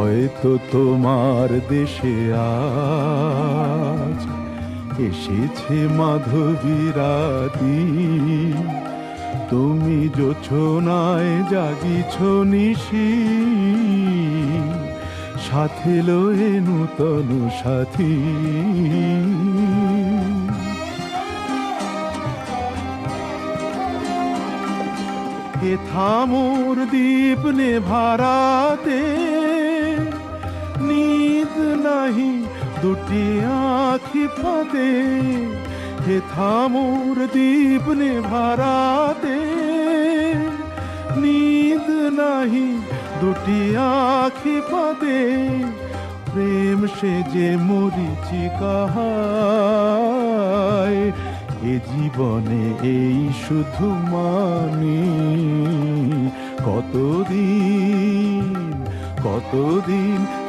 হয়তো তোমার দেশে আজ এসেছে মাধবী রাতি, তুমি জোছনায় জাগিছ নিশি, সাথে লয়ে নূতন সাথী। হে থামোর দীপ নেভারাতে, নিদ নাহি দুটি আখি ফাঁদে। হে থামোর দীপ নেভারাতে, নিদ নাহি দুটি আখি ফাঁদে। প্রেম সে যে মরিচিকা হায়, এ জীবনে এই শুধু মানি। কতদিন কতদিন